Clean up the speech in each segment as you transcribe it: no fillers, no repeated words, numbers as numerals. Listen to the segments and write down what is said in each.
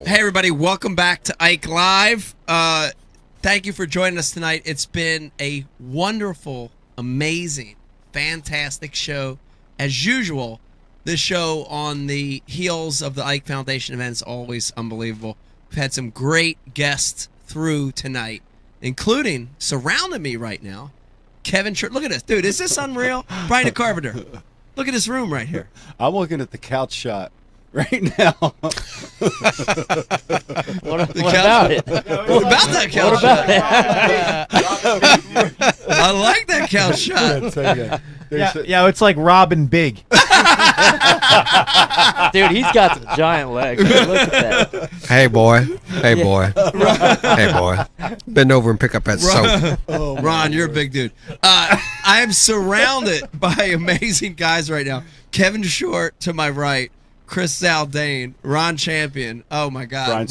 Hey, everybody. Welcome back to Ike Live. Thank you for joining us tonight. It's been a wonderful, amazing, fantastic show. As usual, this show on the heels of the Ike Foundation event is always unbelievable. We've had some great guests through tonight, including, surrounding me right now, Kevin Church. Look at this. Dude, is this unreal? Brian the Carpenter. Look at this room right here. I'm looking at the couch shot right now. What about it? What about that couch shot? I like that couch shot. Yeah, it's like Robin Big. Dude, he's got some giant legs. Look at that. Hey, boy. Hey, boy. Hey, boy. Bend over and pick up that soap. Oh, Ron, you're a big dude. I am surrounded by amazing guys right now. Kevin Short to my right. Chris Zaldain, Ron Champion. Oh, my God.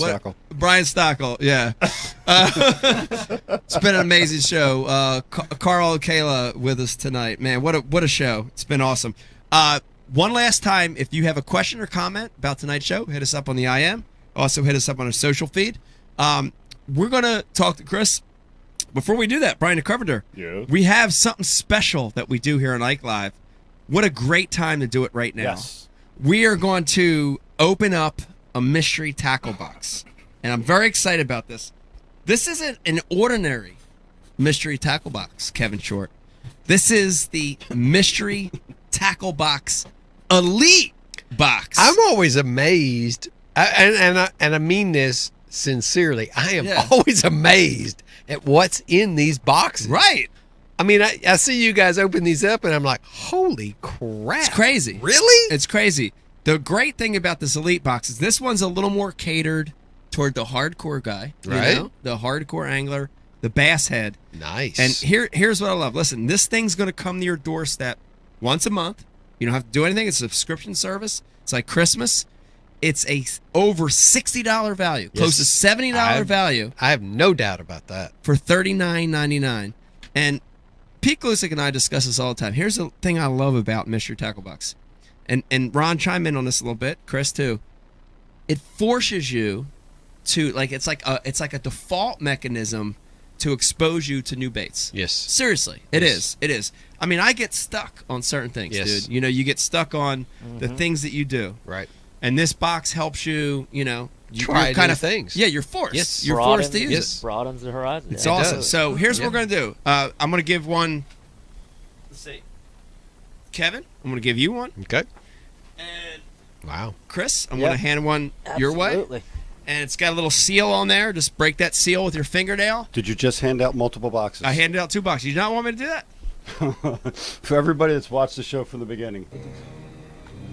Brian Stockel, yeah. It's been an amazing show. Carl Kayla with us tonight. Man, what a show. It's been awesome. One last time, if you have a question or comment about tonight's show, hit us up on the IM. Also, hit us up on our social feed. We're going to talk to Chris. Before we do that, Brian the Carpenter, we have something special that we do here on Ike Live. What a great time to do it right now. Yes. We are going to open up a mystery tackle box. And I'm very excited about this. This isn't an ordinary mystery tackle box, Kevin Short. This is the mystery tackle box elite box. I'm always amazed, and I mean this sincerely. I am always amazed at what's in these boxes. Right. I mean, I see you guys open these up, and I'm like, holy crap. It's crazy. Really? It's crazy. The great thing about this elite box is this one's a little more catered toward the hardcore guy. Right. You know? The hardcore angler, the bass head. Nice. And here's what I love. Listen, this thing's going to come to your doorstep once a month. You don't have to do anything. It's a subscription service. It's like Christmas. It's a over $60 value, close to $70 value. I have no doubt about that. For $39.99. And Pete Glusick and I discuss this all the time. Here's the thing I love about Mystery Tackle Box. And Ron, chime in on this a little bit. Chris, too. It forces you to, like, it's like a default mechanism to expose you to new baits. Yes. Seriously, it is. It is. I mean, I get stuck on certain things, dude. You know, you get stuck on the things that you do. Right. And this box helps you, you know, try kind of things. Yeah, you're forced. Yes. You're forced to use it. Broadens the horizon. It's awesome. So here's what we're going to do. I'm going to give one. Let's see. Kevin, I'm going to give you one. Okay. And wow. Chris, I'm going to hand one your way. Absolutely. And it's got a little seal on there. Just break that seal with your fingernail. Did you just hand out multiple boxes? I handed out 2 boxes. You do not want me to do that? For everybody that's watched the show from the beginning.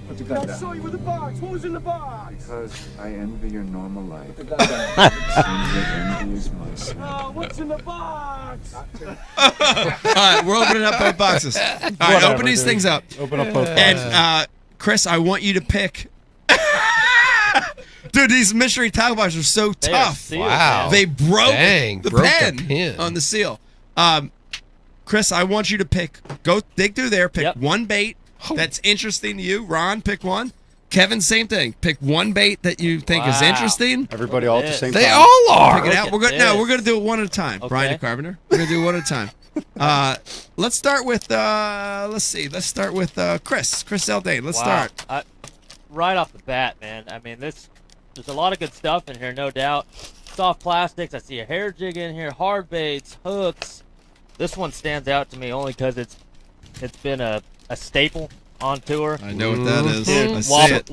I saw you with the box. What was in the box? Because I envy your normal life. It seems that envy is my sin. Oh, what's in the box? All right, we're opening up both boxes. All right, open these things up. Open up both boxes. And Chris, I want you to pick. Dude, these mystery tackle boxes are so tough. Wow. They broke the pen on the seal. Chris, I want you to pick. Go dig through there. Pick one bait that's interesting to you. Ron, pick one. Kevin, same thing. Pick one bait that you think is interesting. Everybody all at the same time. They all are. Pick it out. We're going to do it one at a time. Okay. Brian the Carpenter. We're going to do it one at a time. Let's start with let's see. Let's start with Chris. Chris Zaldain. Let's start. Right off the bat, man. I mean, there's a lot of good stuff in here, no doubt. Soft plastics. I see a hair jig in here. Hard baits, hooks. This one stands out to me only because it's been a staple on tour. I know what that is. Dude,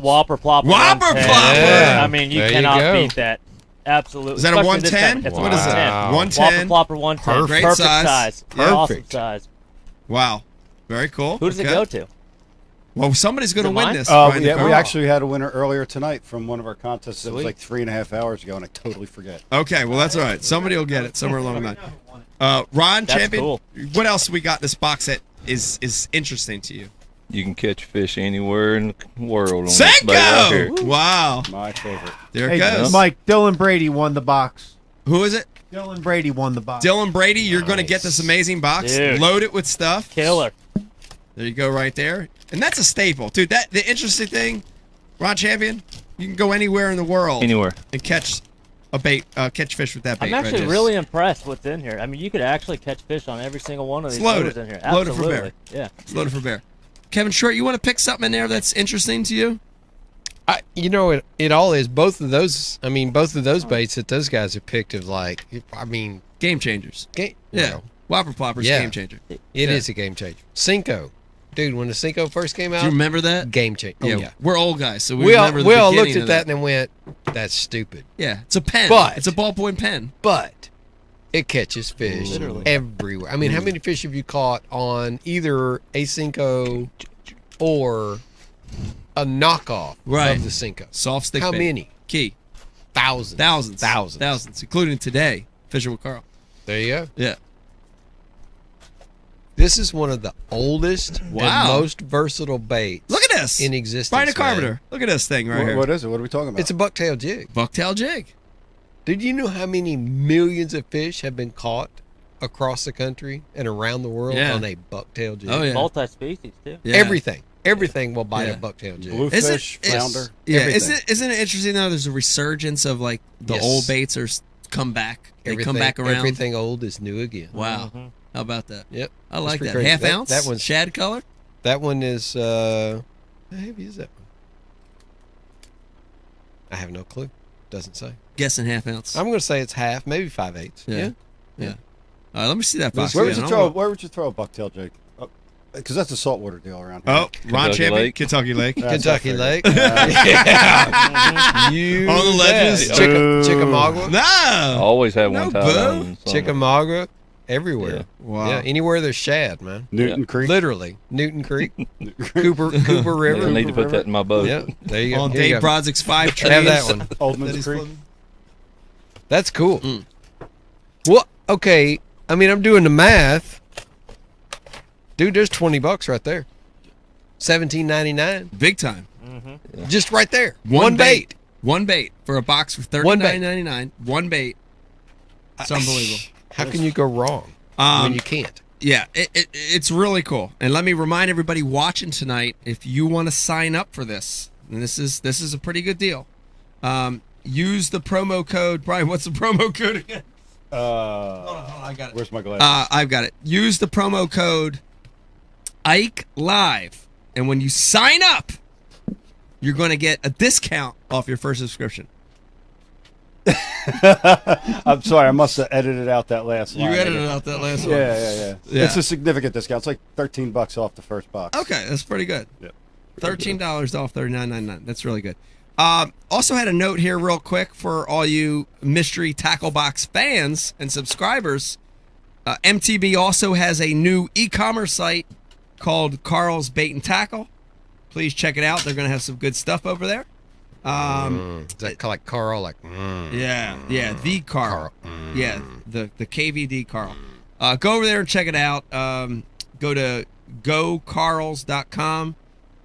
Whopper Plopper. Whopper Plopper! Yeah. I mean, you cannot beat that. Absolutely. Is that a 110? What is it? 110. Whopper Plopper 110. Perfect size. Perfect. Awesome size. Wow. Very cool. Who does it go to? Well, somebody's going to win this. We actually had a winner earlier tonight from one of our contests. It was like 3.5 hours ago, and I totally forget. Okay, well, that's all right. Somebody will get it somewhere along the line. Ron Champion, cool. What else we got in this box that is interesting to you? You can catch fish anywhere in the world. On Sanko! this bait right here. Wow. My favorite. There it goes. Mike, Dylan Brady won the box. Who is it? Dylan Brady won the box. Dylan Brady, you're going to get this amazing box. Dude. Load it with stuff. Killer. There you go right there. And that's a staple. Dude, the interesting thing, Ron Champion, You can go anywhere in the world. Anywhere. And catch catch fish with that bait. I'm actually right? really impressed what's in here. I mean, you could actually catch fish on every single one of these lures in here. Loaded Absolutely. for bear. Yeah. It's loaded for bear. Kevin Short, you want to pick something in there that's interesting to you? It all is. Both of those baits that those guys have picked have Game changers. Yeah. well, Whopper Plopper's Yeah. game changer. it is a game changer. Cinco. Dude, when the Cinco first came out, Do you remember that? game changer. Oh, yeah. We're old guys, so we We all remember the looked beginning at of that and then went, that's stupid. Yeah, it's a pen. But- it's a ballpoint pen. But it catches fish Literally. everywhere. I mean, how many fish have you caught on either a Cinco or a knockoff Right. of the Cinco? Soft stick How bait. many? Key. Thousands. Thousands, including today, fishing with Carl. There you go. Yeah. This is one of the oldest Wow. and most versatile baits. Look at this. in existence. Brian the man. Carpenter. Look at this thing right here. What is it? What are we talking about? It's a bucktail jig. Bucktail jig. Did you know how many millions of fish have been caught across the country and around the world Yeah. on a bucktail jig? Oh, yeah. Multi-species, too. Yeah. Everything will bite Yeah. a bucktail jig. Bluefish, flounder. Yeah, Everything. isn't it interesting though? There's a resurgence of like the Yes. old baits are come back. They come back around. Everything old is new again. Wow, Mhm. how about that? Yep. I like pretty that. crazy. Half That- ounce. that one's- shad color. That one is how heavy is that one? I have no clue. Doesn't say. Guessing half ounce. I'm gonna say it's half, maybe 5/8. Yeah. All right, let me see that box. Where would again. you I throw? don't know. Where would you throw a bucktail jig? Because that's a saltwater deal around here. Oh, Ron Kentucky Champion, Lake. Kentucky Lake. That's what I Kentucky figured. Lake. Yeah. You On the ledges. bet. Boo. Chickamauga. I No. always have No, one tied boo. on. somewhere. Chickamauga. Everywhere. Yeah. Wow. Yeah, anywhere there's shad, man. Newton Yeah. Creek. Literally. Newton Creek. Cooper River. I need to put that in my boat. Yeah, there you go. On Here you Dave go. Brodzik 5 trees. Have that one. that Oldman's he's Creek. floating. That's cool. Mm. Well, okay. I mean, I'm doing the math. Dude, there's $20 right there. $17.99. Big time. Just right there. One One bait. One bait for a box for One bait. $39.99. One bait. It's unbelievable. How can you go wrong when you can't? Yeah, it's really cool. And let me remind everybody watching tonight, if you want to sign up for this, and this is a pretty good deal. Use the promo code. Brian, what's the promo code again? Hold on, I got it. Where's my glasses? I've got it. Use the promo code Ike Live, and when you sign up, you're going to get a discount off your first subscription. I'm sorry, I must have edited out that last line. You edited out that last one. Yeah. Yeah. It's a significant discount. It's like $13 off the first box. Okay, that's pretty good. Yep. $13 off $39.99. That's really good. Also had a note here real quick for all you Mystery Tackle Box fans and subscribers. MTB also has a new e-commerce site called Carl's Bait and Tackle. Please check it out. They're going to have some good stuff over there. Is that like Carl? Like, Yeah, the Carl. Yeah, the KVD Carl. Go over there and check it out. Go to gocarls.com.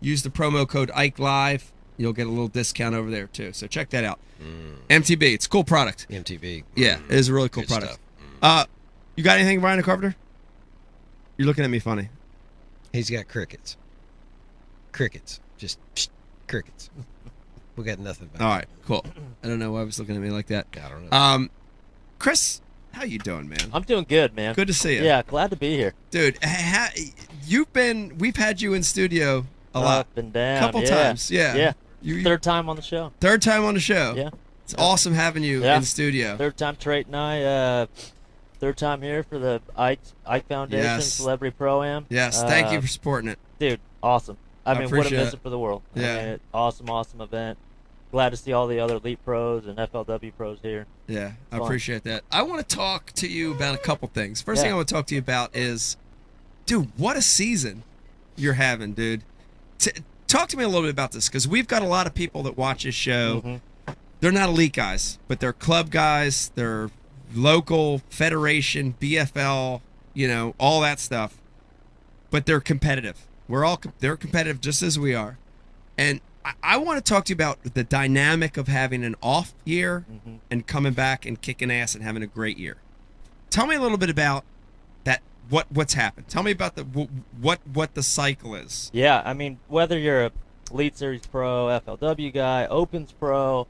Use the promo code Ike Live. You'll get a little discount over there too. So check that out. MTB, it's a cool product. MTV. Yeah, it is a really cool Good product. stuff. You got anything, Brian the Carpenter? You're looking at me funny. He's got crickets. Crickets. Just crickets. We got nothing about All right, cool. I don't know why I was looking at me like that. it. I don't know. Chris, how you doing, man? I'm doing good, man. Good to see you. Yeah, glad to be here. Dude, we've had you in studio a lot. Up and down. Couple yeah. times, yeah. Yeah. You, Third time on the show. third time on the show. Yeah. It's awesome having you Yeah. in studio. Third time Trait and I. Third time here for the Ike Foundation Yes. Celebrity Pro-Am. Yes, thank you for supporting it. Dude, awesome. I mean, what a appreciate miss it. it for the world. Yeah. I mean, awesome event. Glad to see all the other elite pros and FLW pros here. Yeah, I Fun. appreciate that. I want to talk to you about a couple things. First thing Yeah. I want to talk to you about is, dude, what a season you're having, dude. Talk to me a little bit about this, because we've got a lot of people that watch this show. Mm-hmm. They're not elite guys, but they're club guys. They're local federation, BFL, all that stuff. But they're competitive. They're competitive just as we are. And I want to talk to you about the dynamic of having an off year Mm-hmm. and coming back and kicking ass and having a great year. Tell me a little bit about that. What's happened? Tell me about what the cycle is. Yeah, I mean, whether you're Elite Series Pro, FLW guy, Opens Pro,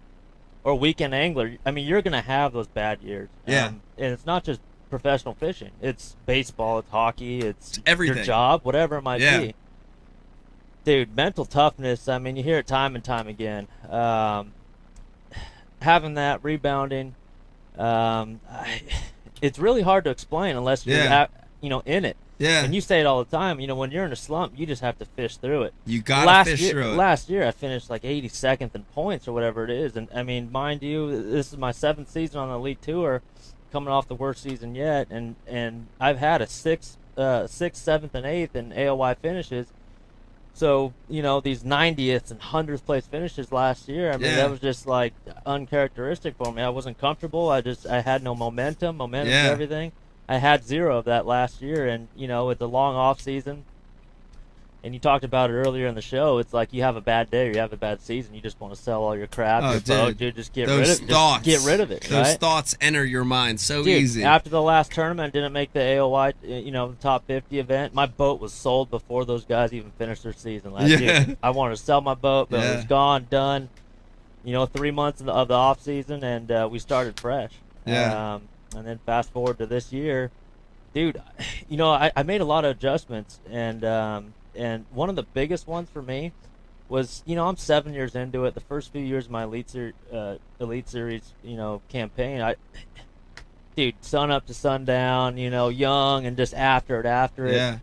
or weekend angler, I mean, you're going to have those bad years. Yeah. And it's not just professional fishing. It's baseball, it's hockey, it's everything. your job, whatever it might Yeah. be. Dude, mental toughness, I mean, you hear it time and time again. Having that, rebounding, it's really hard to explain unless you're Yeah. in it. Yeah. And you say it all the time, when you're in a slump, you just have to fish through it. You gotta fish year, through it. Last year, I finished like 82nd in points or whatever it is. And, I mean, mind you, this is my 7th season on the Elite Tour, coming off the worst season yet. And I've had a 6th, 7th, and 8th in AOY finishes. So, these 90th and 100th place finishes last year, I mean, Yeah. that was just, like, uncharacteristic for me. I wasn't comfortable. I had no momentum. Momentum's Yeah. everything. I had 0 of that last year, and, it's a long off season. And you talked about it earlier in the show. It's like you have a bad day or you have a bad season. You just want to sell all your crap, Oh, your dude. boat, dude. Just get Those rid of it. thoughts. Just get rid of it, Those right? thoughts enter your mind so Dude, easy. after the last tournament, didn't make the AOY, the top 50 event. My boat was sold before those guys even finished their season last Yeah. year. I wanted to sell my boat, but Yeah. it was gone, done. 3 months of the off season, and we started fresh. Yeah. And then fast forward to this year, dude. I made a lot of adjustments, and one of the biggest ones for me was, I'm 7 years into it. The first few years of my Elite Series, campaign, dude, sun up to sundown, young and just after it. Yeah.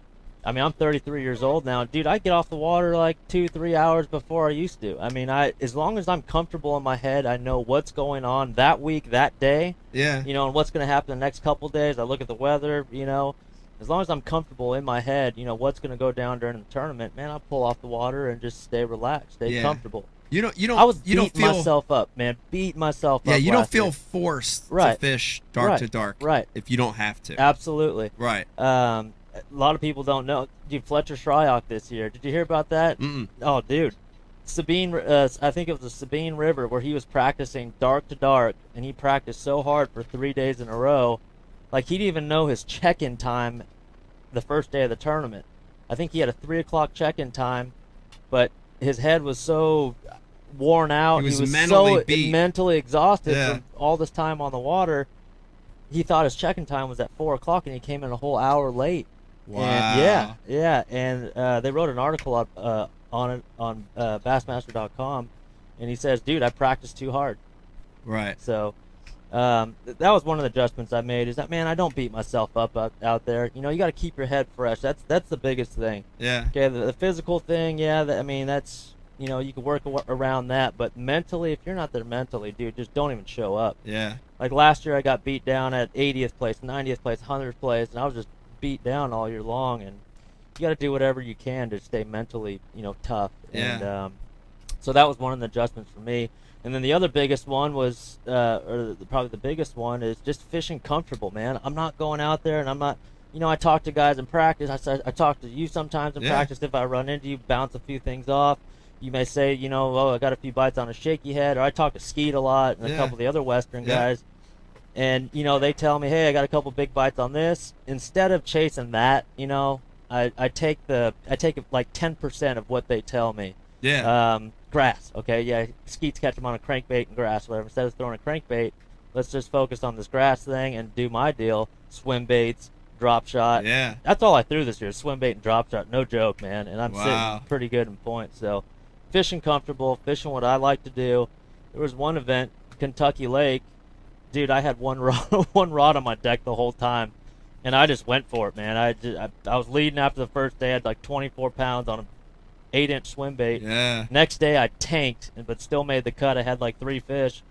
I mean, I'm 33 years old now. Dude, I get off the water like 2-3 hours before I used to. I mean, as long as I'm comfortable in my head, I know what's going on that week, that day, Yeah. and what's going to happen the next couple days. I look at the weather, as long as I'm comfortable in my head, what's going to go down during the tournament, man, I'll pull off the water and just stay relaxed, stay Yeah. comfortable. You don't I was you don't beating feel myself up, man. Beat myself up. Yeah, you don't last feel year. forced to Right. fish dark Right. to dark. Right. If you don't have to. Absolutely. Right. A lot of people don't know. Dude, Fletcher Shryock this year. Did you hear about that? Mm-mm. Oh, dude. Sabine, I think it was the Sabine River where he was practicing dark to dark, and he practiced so hard for 3 days in a row. Like, he didn't even know his check-in time the first day of the tournament. I think he had a 3 o'clock check-in time, but his head was so worn out. He was so beat. mentally exhausted Yeah. from all this time on the water. He thought his check-in time was at 4 o'clock, and he came in a whole hour late. Wow. And yeah. And they wrote an article up on it on Bassmaster.com, and he says, "Dude, I practiced too hard." Right. So that was one of the adjustments I made. Is that, man, I don't beat myself up out there. You got to keep your head fresh. That's the biggest thing. Yeah. Okay, the physical thing, yeah. That's you can work around that, but mentally, if you're not there mentally, dude, just don't even show up. Yeah. Like last year, I got beat down at 80th place, 90th place, 100th place, and I was just beat down all year long. And you got to do whatever you can to stay mentally, tough. Yeah. And so that was one of the adjustments for me. And then the other biggest one was, probably the biggest one, is just fishing comfortable, man. I'm not going out there, and I'm not, I talk to guys in practice. I talk to you sometimes in Yeah. practice. If I run into you, bounce a few things off. You may say, I got a few bites on a shaky head, or I talk to Skeet a lot and a Yeah. couple of the other Western Yeah. guys. And, they tell me, hey, I got a couple big bites on this. Instead of chasing that, I take like 10% of what they tell me. Yeah. Grass, okay? Yeah, Skeets catch them on a crankbait and grass, whatever. Instead of throwing a crankbait, let's just focus on this grass thing and do my deal. Swim baits, drop shot. Yeah. That's all I threw this year, swim bait and drop shot. No joke, man. And I'm Wow. sitting pretty good in points. So fishing comfortable, fishing what I like to do. There was one event, Kentucky Lake. Dude, I had one rod on my deck the whole time, and I just went for it, man. I was leading after the first day. I had like 24 pounds on an 8-inch swim bait. Yeah. Next day I tanked, but still made the cut. I had like 3 fish.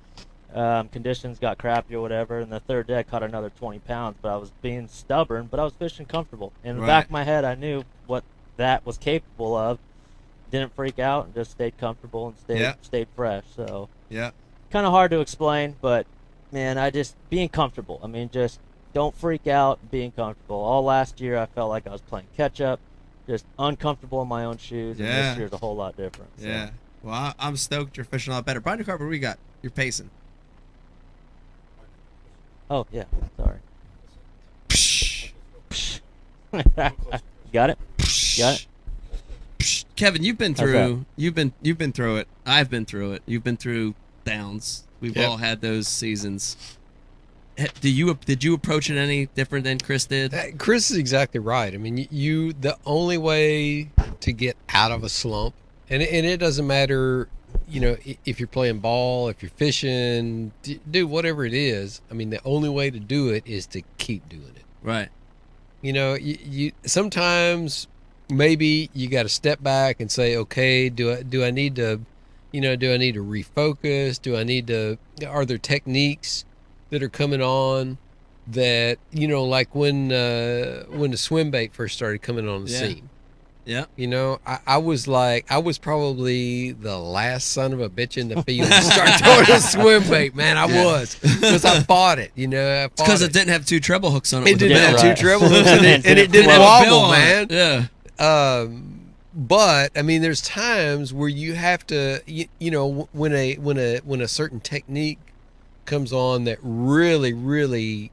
Conditions got crappy or whatever, and the third day I caught another 20 pounds. But I was being stubborn, but I was fishing comfortable. In the back of my head, I knew what that was capable of. Didn't freak out and just stayed comfortable and stayed fresh. So Yeah. kind of hard to explain, but man, being comfortable. I mean, just don't freak out, being comfortable. All last year I felt like I was playing catch up, just uncomfortable in my own shoes, and Yeah. this year's a whole lot different. So. Yeah. Well, I'm stoked you're fishing a lot better. Brian DeCarver, what do we got? You're pacing. Oh yeah, sorry. Got it? Got it? Kevin, you've been How's through. You've been through it. I've been through it. You've been through downs. We've all had those seasons. Did you approach it any different than Chris did? Chris is exactly right. I mean, the only way to get out of a slump, and it doesn't matter, if you're playing ball, if you're fishing, do whatever it is. I mean, the only way to do it is to keep doing it. Right. You sometimes maybe you got to step back and say, okay, do I need to, do I need to refocus? Are there techniques that are coming on that, like when the swim bait first started coming on the scene. Yeah. I was probably the last son of a bitch in the field to start throwing a swim bait, man. I was, because I fought it, Because it didn't have 2 treble hooks on it. It didn't have 2 treble hooks, and it didn't wobble, man. Yeah. But I mean, there's times where you have to, when a certain technique comes on that really, really,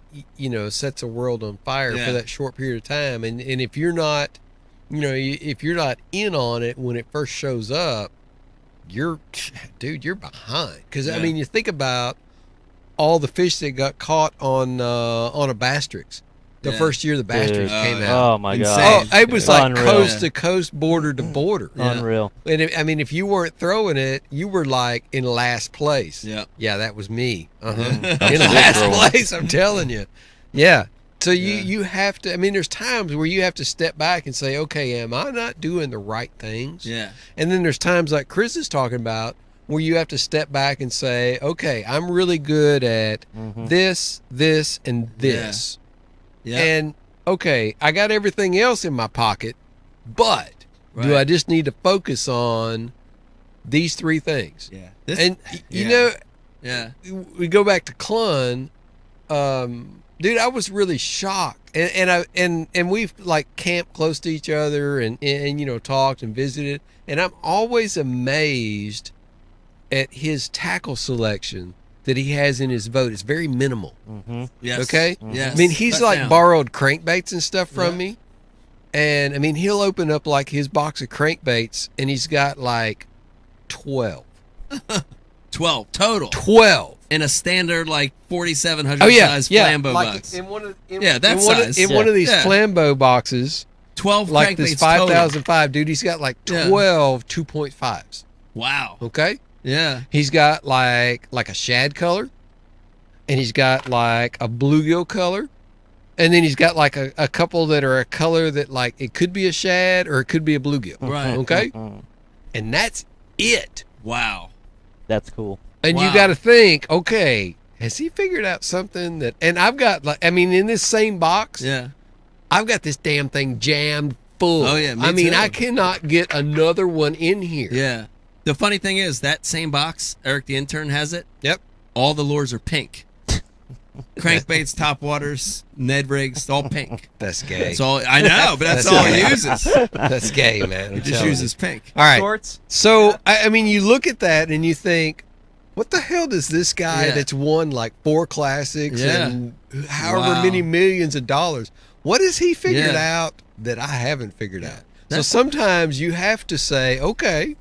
sets a world on fire for that short period of time, and if you're not, if you're not in on it when it first shows up, you're behind. Because I mean, you think about all the fish that got caught on a Bastrix. The first year the Bastrix came out. Oh my God! Oh, it was like unreal. coast to coast, border to border. Unreal. And if you weren't throwing it, you were like in last place. Yeah, that was me. In last place, I'm telling you. Yeah. So you have to. I mean, there's times where you have to step back and say, okay, am I not doing the right things? Yeah. And then there's times like Chris is talking about where you have to step back and say, okay, I'm really good at this, and this. Yeah. And okay, I got everything else in my pocket, but do I just need to focus on these 3 things? Yeah. We go back to Clun. Dude, I was really shocked, and we've like camped close to each other, and talked and visited, and I'm always amazed at his tackle selection that he has in his boat. It's very minimal. Yes. Okay. Yes. I mean, he's Cut down. borrowed crankbaits and stuff from me, and I mean, he'll open up like his box of crankbaits, and he's got like 12. 12 total. 12 in a standard like 4,700 size flambeau box. In one of size. In one of these flambeau boxes, 12 like this crankbaits 5005, dude. He's got like 12 2.5s. Wow. Okay. Yeah. He's got like a shad color, and he's got like a bluegill color, and then he's got like a couple that are a color that like it could be a shad or it could be a bluegill. Right. Okay. And that's it. Wow. That's cool. And you got to think, okay, has he figured out something that? And I've got like, I mean, in this same box, I've got this damn thing jammed full. Oh yeah. I mean, too. I cannot get another one in here. Yeah. The funny thing is that same box, Eric the intern has it. Yep. All the lures are pink. Crankbaits, topwaters, Ned rigs, all pink. That's gay. That's all I know, but that's all he uses. That's gay, man. He just uses pink. All right. Shorts. So I mean, you look at that and you think, what the hell does this guy that's won like 4 classics and however many millions of dollars? What has he figured out that I haven't figured out? So sometimes you have to say, okay,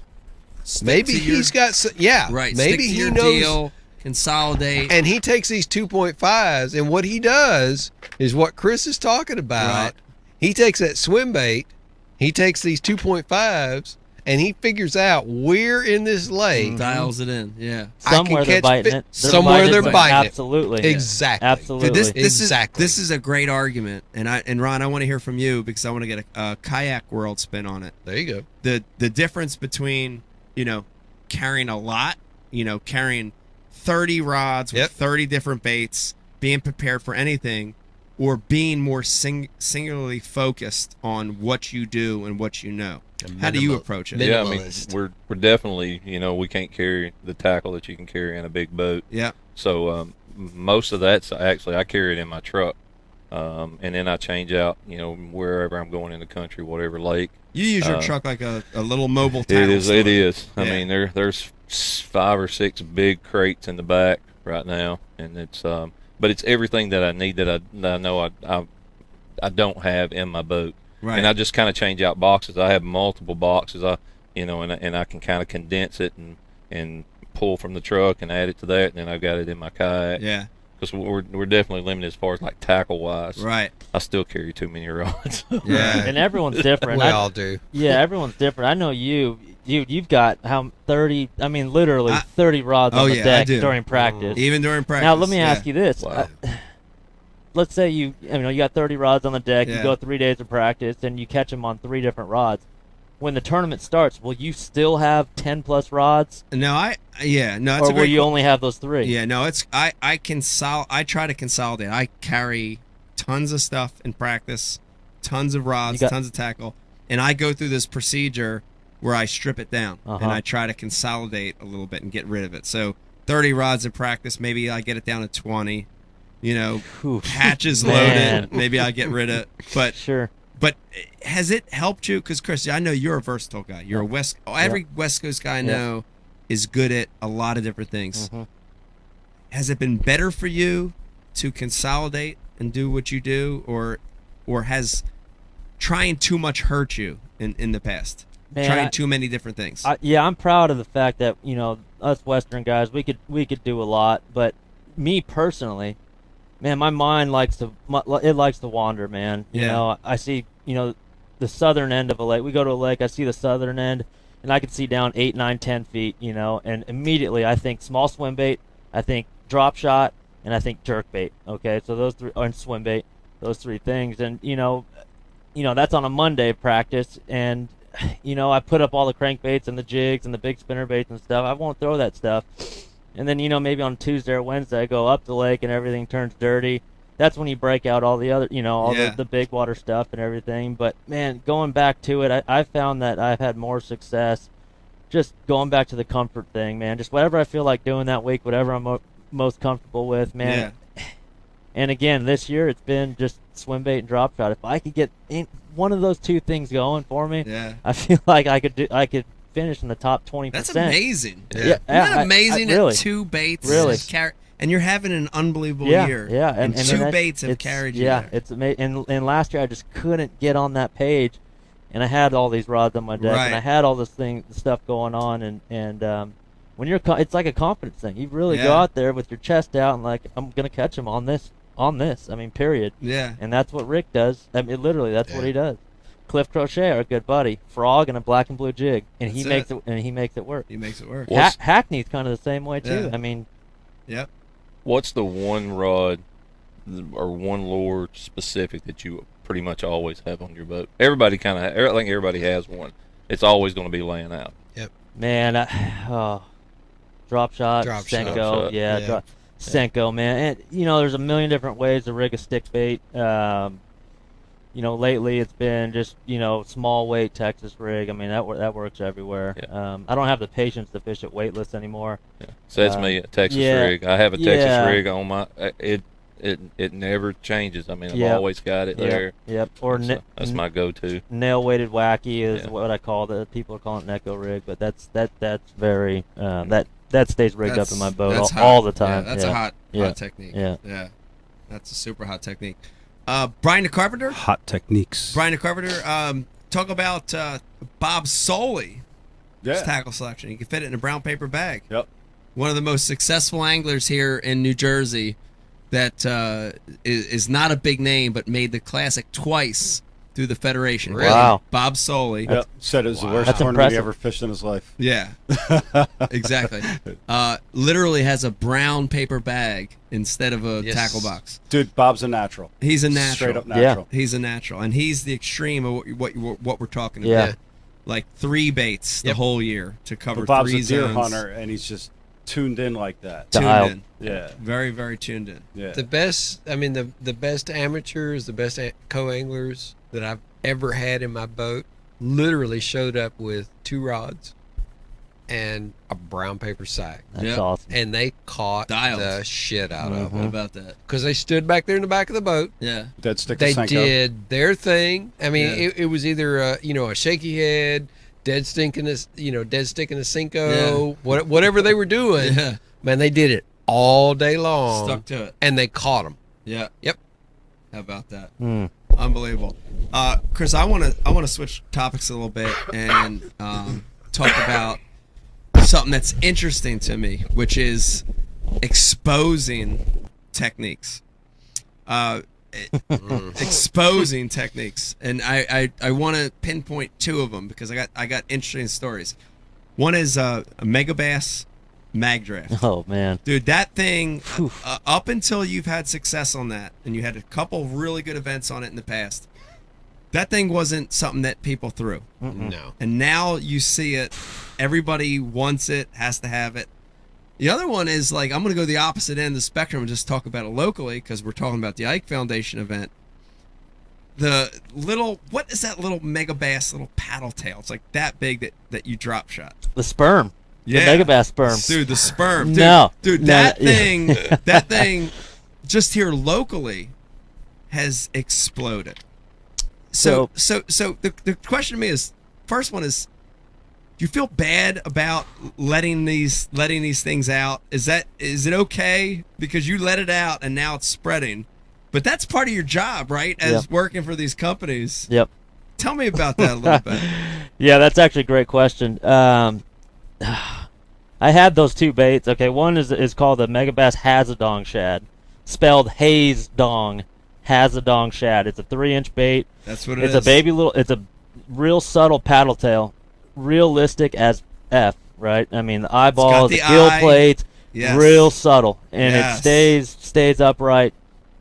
maybe he's got right. Maybe Stick to he your knows. Deal, consolidate, and he takes these 2.5s, and what he does is what Chris is talking about. Right. He takes that swim bait, he takes these 2.5s, and he figures out where in this lake dials it in. Yeah. Somewhere they're biting it. Somewhere they're biting it. Absolutely. Exactly. Absolutely. Dude, this is a great argument, and Ron, I want to hear from you because I want to get a kayak world spin on it. There you go. The difference between carrying a lot, carrying 30 rods with 30 different baits, being prepared for anything, or being more singularly focused on what you do and what you know. How do you approach it? Yeah, I mean, we're definitely, we can't carry the tackle that you can carry in a big boat. Yeah. So most of that's actually I carry it in my truck, and then I change out, wherever I'm going in the country, whatever lake. You use your truck like a little mobile tackle. It is. Yeah. I mean, there's 5 or 6 big crates in the back right now, and it's but it's everything that I need that I know I don't have in my boat. Right. And I just kind of change out boxes. I have multiple boxes. and I can kind of condense it and pull from the truck and add it to that, and then I've got it in my kayak. Yeah. Because we're definitely limited as far as like tackle wise. Right. I still carry too many rods. Yeah. And everyone's different. We all do. Yeah, everyone's different. I know you've got 30. I mean, literally 30 rods on the I deck do. during practice. Even during practice. Now let me ask you this. Wow. Let's say you got 30 rods on the deck. Yeah. You go 3 days of practice, and you catch them on 3 different rods. When the tournament starts, will you still have 10 plus rods? No, no, Or will you only have those 3? Yeah, no, it's I try to consolidate. I carry tons of stuff in practice, tons of rods, tons of tackle, and I go through this procedure where I strip it down and I try to consolidate a little bit and get rid of it. So 30 rods in practice, maybe I get it down to 20. Hatches loaded, maybe I get rid of. But sure. But has it helped you? Because Chris, I know you're a versatile guy. You're every West Coast guy I know is good at a lot of different things. Mm-hmm. Has it been better for you to consolidate and do what you do, or has trying too much hurt you in the past? Man, trying too many different things. I'm proud of the fact that us Western guys we could do a lot, but me personally, man, my mind likes to wander, man. You know, I see, the southern end of a lake. We go to a lake, I see the southern end, and I can see down 8, 9, 10 feet, and immediately I think small swim bait, I think drop shot, and I think jerk bait. Okay, so those 3, and swim bait, those 3 things, and that's on a Monday practice, and I put up all the crankbaits and the jigs and the big spinner baits and stuff. I won't throw that stuff. And then, maybe on Tuesday or Wednesday, I go up the lake and everything turns dirty. That's when you break out all the other, the big water stuff and everything. But, man, going back to it, I found that I've had more success just going back to the comfort thing, man. Just whatever I feel like doing that week, whatever I'm most comfortable with, man. Yeah. And, again, this year it's been just swim bait and drop shot. If I could get one of those 2 things going for me, I feel like I could finish in the top 20%. That's amazing. Yeah. Isn't that amazing really, that 2 baits really. And you're having an unbelievable year. Yeah, and 2 baits have carried you. Yeah, there. it's amazing. And last year I just couldn't get on that page, and I had all these rods on my deck, and I had all this stuff going on, and when you're, it's like a confidence thing. You really go out there with your chest out and like, I'm gonna catch him on this. I mean, period. Yeah. And that's what Rick does. I mean, literally, that's what he does. Cliff Crochet, our good buddy, frog and a black and blue jig, and he makes it. And he makes it work. He makes it work. Hackney's kind of the same way too. Yeah. I mean, yep. What's the one rod or one lure specific that you pretty much always have on your boat? I think everybody has one. It's always going to be laying out. Yep. Man, drop shot, Senko, Senko, man. And there's a million different ways to rig a stick bait. Lately it's been just, small weight Texas rig. I mean, that works everywhere. Yeah. I don't have the patience to fish at weightless anymore. Yeah. So that's me, a Texas rig. I have a Texas rig on my. It never changes. I mean, I've always got it there. Yep. Or that's my go-to. Nail weighted wacky is what I call it. People are calling it an echo rig, but that's very that stays rigged up in my boat all the time. Yeah, that's a hot technique. Yeah. That's a super hot technique. Brian the Carpenter. Hot techniques. Brian the Carpenter. Talk about Bob Soley. His tackle selection. You can fit it in a brown paper bag. Yep. One of the most successful anglers here in New Jersey that is not a big name, but made the classic twice through the Federation. Really? Wow. Bob Soley. Yep. Said it was the worst That's tournament impressive. he ever fished in his life. Yeah. Exactly. Literally has a brown paper bag instead of a tackle box. Dude, Bob's a natural. He's a natural. Straight up natural. He's a natural. And he's the extreme of what we're talking about. Yeah. Like 3 baits the whole year to cover But Bob's 3 a deer zones. hunter, and he's just tuned in like that. Dialed. Tuned in. Yeah. Very, very tuned in. Yeah. The best, the best amateurs, the best co-anglers that I've ever had in my boat literally showed up with 2 rods and a brown paper sack. That's awesome. And they caught Dialed. the shit out of What them. about that? Because they stood back there in the back of the boat. Yeah. Dead stick They to Senko. did their thing. I mean, Yeah. it was either a shaky head, dead stick in a Cinco, whatever they were doing. Yeah. Man, they did it all day long. Stuck to it. And they caught them. Yeah. Yep. How about that? Mm. Unbelievable. Chris, I want to switch topics a little bit and talk about something that's interesting to me, which is exposing techniques. Exposing techniques, and I want to pinpoint two of them because I got interesting stories. One is a Megabass mag draft. Oh man, dude, that thing up until you've had success on that, and you had a couple really good events on it in the past, that thing wasn't something that people threw. No. And now you see it, everybody wants it, has to have it. The other one is like, I'm going to go the opposite end of the spectrum and just talk about it locally because we're talking about the Ike Foundation event. The little, what is that little Megabass little paddle tail? It's like that big that you drop shot. the sperm. Yeah. The Megabass sperm. Dude, the sperm. Dude, No. Dude, No, that yeah. thing, that thing just here locally has exploded. So the question to me is, first one is, do you feel bad about letting these things out? Is it okay because you let it out and now it's spreading? But that's part of your job, right? As working for these companies. Yep. Tell me about that a little bit. Yeah, that's actually a great question. I had those two baits. Okay, one is called the Megabass Hazadong Shad, spelled Haze Dong, Hazadong Shad. It's a 3-inch bait. That's what it is. It's a baby little. It's a real subtle paddle tail, realistic as F. Right? I mean, the eyeballs, the gill eye. plates, Yes. real subtle, and Yes. it stays upright.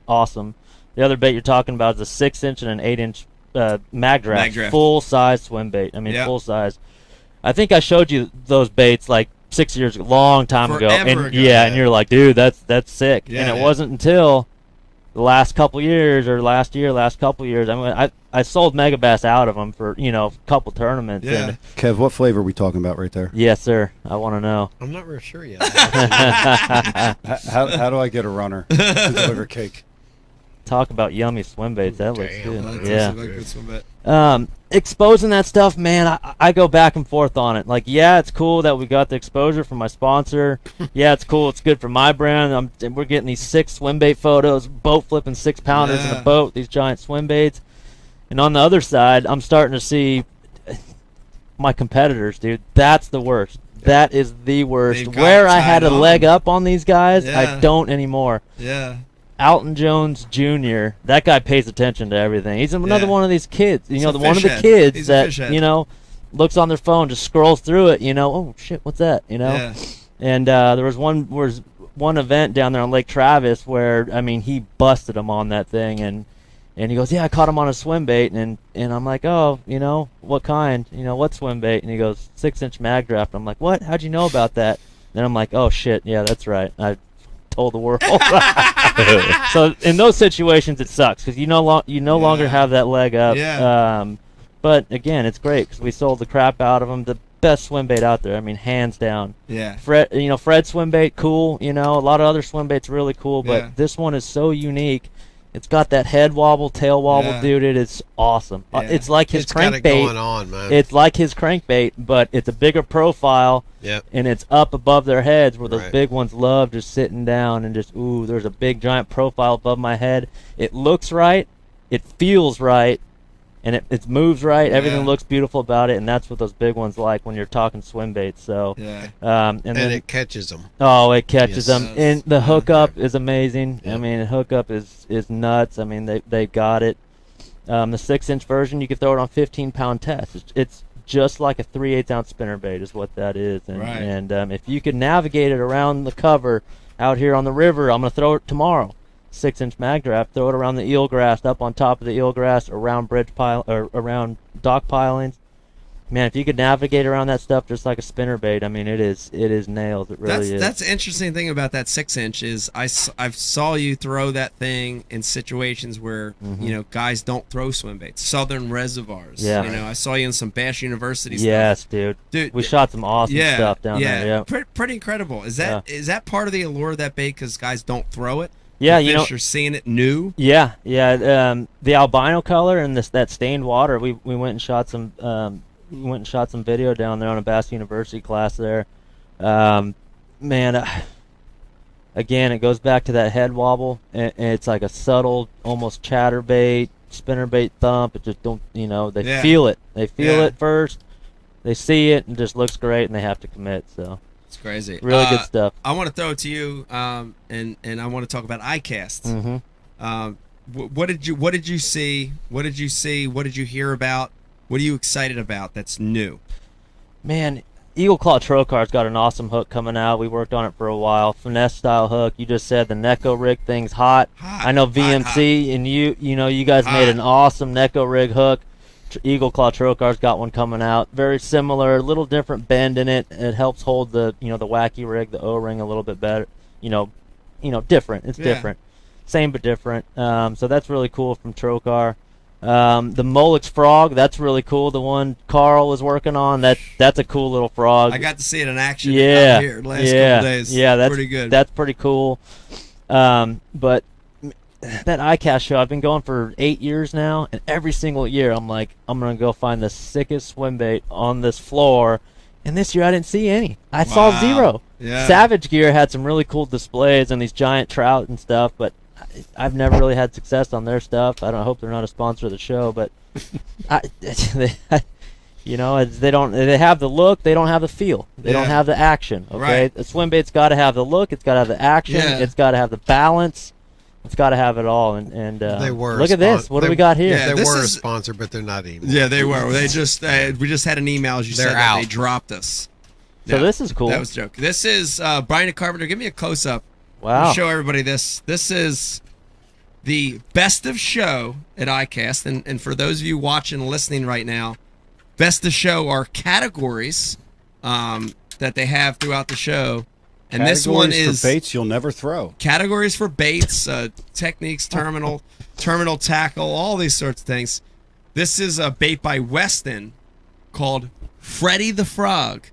Awesome. The other bait you're talking about is a 6-inch and an 8-inch mag draft, full size swim bait. I mean, full size. I think I showed you those baits like 6 years ago, long time ago. Forever And ago, and you're like, dude, that's sick. Yeah, and it wasn't until the last couple years or last couple years. I mean, I sold Megabass out of them for a couple tournaments. Yeah. And, Kev, what flavor are we talking about right there? yes, sir. I want to know. I'm not real sure yet. How do I get a runner to deliver cake? Talk about yummy swim baits. That looks Damn, good. That Yeah. does look like a good swim bait. Exposing that stuff, man, I go back and forth on it. Like, yeah, it's cool that we got the exposure from my sponsor. Yeah, it's cool. It's good for my brand. We're getting these 6 swim bait photos, boat flipping 6-pounders in Yeah. a boat, these giant swim baits. And on the other side, I'm starting to see my competitors, dude. That's the worst. That is the worst. They've got Where it I had a tied on. leg up on these guys, Yeah. I don't anymore. Yeah. Alton Jones Jr. That guy pays attention to everything. He's another Yeah. one of these kids. He's a One of the fish head. kids He's a that fish head. looks on their phone, just scrolls through it. Oh shit, what's that? Yeah. And there was one event down there on Lake Travis where he busted him on that thing, and he goes, yeah, I caught him on a swim bait, and I'm like, oh, what kind? What swim bait? And he goes, 6-inch mag draft. I'm like, what? How'd you know about that? Then I'm like, oh shit, yeah, that's right. I told the world. So in those situations, it sucks because you no longer have that leg up. Yeah. But again, it's great because we sold the crap out of them. The best swim bait out there. I mean, hands down. Yeah. Fred swim bait, cool. A lot of other swim baits really cool, but Yeah. this one is so unique. It's got that head wobble, tail wobble, Yeah. dude. It is awesome. Yeah. It's like his It's got it crankbait. going on, man. It's like his crankbait, but it's a bigger profile. Yep. And it's up above their heads where those Right. big ones love just sitting down and just, ooh, there's a big giant profile above my head. It looks right, it feels right, and it moves right. Everything Yeah. looks beautiful about it, and that's what those big ones like when you're talking swim baits. So, Yeah. and And then, it catches them. oh, it catches Yes. them. And the Yeah. hookup is amazing. Yeah. I mean, the hookup is nuts. I mean, they got it. The 6-inch version, you can throw it on 15-pound tests. It's just like a 3/8 ounce spinnerbait is what that is. And, Right. and if you can navigate it around the cover out here on the river, I'm going to throw it tomorrow. 6-inch mag draft, throw it around the eelgrass, up on top of the eelgrass, around bridge pile or around dock pilings. Man, if you could navigate around that stuff just like a spinnerbait, I mean, it is nails. It really is. That's the interesting thing about that 6-inch is I've saw you throw that thing in situations where guys don't throw swim baits, southern reservoirs. Yeah. I saw you in some Bass University Yes, dude. Dude, We shot some awesome stuff down there. Yeah. Pretty incredible. Is that part of the allure of that bait because guys don't throw it? Yeah, The fish are seeing it new. Yeah. The albino color and that stained water. We went and shot some. Video down there on a Bass University class there. Man, again, it goes back to that head wobble. And it's like a subtle, almost chatterbait, spinnerbait thump. It just don't, they Yeah. feel it. They feel Yeah. it first. They see it and just looks great, and they have to commit. So It's crazy. really good stuff. I want to throw it to you, and I want to talk about iCasts. What did you see? What did you see? What did you hear about? What are you excited about that's new? Man, Eagle Claw Trocar's got an awesome hook coming out. We worked on it for a while. Finesse style hook. You just said the Neko rig thing's hot. I know VMC and you guys made an awesome Neko rig hook. Eagle Claw Trocar's got one coming out. Very similar, a little different bend in it. It helps hold the the wacky rig, the O-ring a little bit better. Different. It's different. Same but different. So that's really cool from Trocar. The Molex frog, that's really cool. The one Carl was working on, that's a cool little frog. I got to see it in action out here the last couple days. Yeah, that's pretty good. That's pretty cool. But that iCast show, I've been going for 8 years now, and every single year I'm like, I'm gonna go find the sickest swim bait on this floor. And this year I didn't see any. I saw zero. Yeah. Savage Gear had some really cool displays and these giant trout and stuff, but I've never really had success on their stuff. I hope they're not a sponsor of the show, but they have the look, they don't have the feel, they don't have the action. Okay, Right. A swim bait's got to have the look, it's got to have the action, it's got to have the balance, it's got to have it all. And They were look at this. What do we got here? Yeah, They this were a is- sponsor, but they're not anymore. Yeah, they were. They just we just had an email. As you They're said that out. they dropped us. So Yeah, this is cool. That was a joke. This is Brian Carpenter. Give me a close up. Wow. Show everybody this. This is the best of show at iCast, and for those of you watching and listening right now, best of show are categories that they have throughout the show, and this one Categories is for baits you'll never throw. categories for baits, techniques, terminal tackle, all these sorts of things. This is a bait by Weston called Freddy the Frog,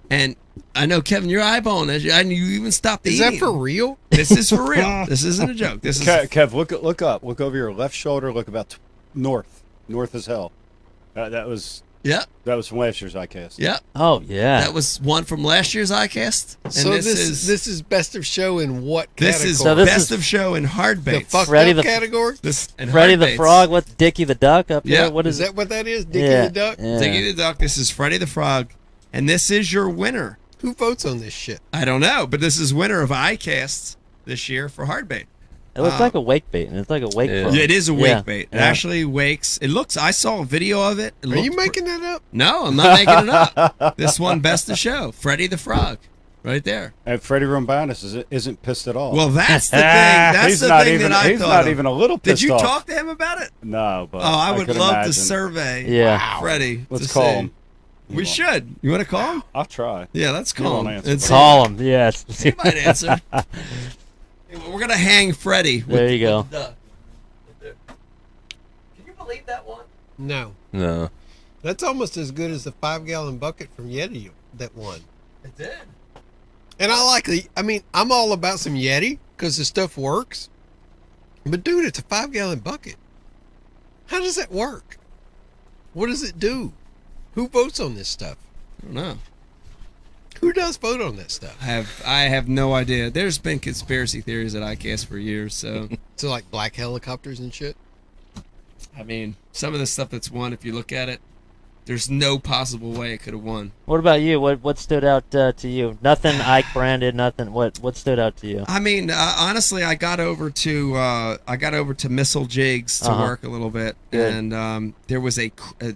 and I know, Kevin, you're eyeballing it. I knew you even stopped Is eating. that for real? This is for real. This isn't a joke. This is Kev, look up. Look over your left shoulder. Look about north as hell. That was from last year's iCast. yeah. Oh yeah. That was one from last year's iCast. And So this is best of show in what this category? is So this best is of show in hard the baits. fucked Freddy up the- category? This and Freddy hard the baits. Frog. What's Dickie the Duck up Yeah. here? What Is it? that what that is? Dickie Yeah. the Duck? Yeah. Diggy the Duck. This is Freddy the Frog, and this is your winner. Who votes on this shit? I don't know, but this is winner of iCasts this year for hard bait. It looks like a wake bait, and it's like a wake Yeah. frog. Yeah, it is a wake Yeah. bait. It Yeah. actually wakes. It looks. I saw a video of it. It Are you looked making that up? No, I'm not making it up. This one, best of show, Freddy the Frog, right there. And Freddie Rombanis isn't pissed at all. Well, that's the thing. That's he's the not thing even. that I He's thought not of. even a little pissed Did you off. talk to him about it? No, but Oh, I would could love imagine. to survey. Yeah. Freddie. Let's to call see. him. We should. You want to call him? I'll try. Yeah, let's He call won't him. answer, and but- see. Call him. Yes. He might answer. We're gonna hang Freddie. With, There you go. with the duck. Can you believe that one? No. No. That's almost as good as the 5-gallon bucket from Yeti that won. It did. And I'm all about some Yeti because the stuff works. But dude, it's a 5-gallon bucket. How does that work? What does it do? Who votes on this stuff? I don't know. Who does vote on that stuff? I have no idea. There's been conspiracy theories at iCast for years, so So like black helicopters and shit? I mean, some of the stuff that's won, if you look at it, there's no possible way it could have won. What about you? What stood out to you? Nothing Ike branded. Nothing. What stood out to you? I mean, honestly, I got over to Missile Jigs to work a little bit, Good. and there was a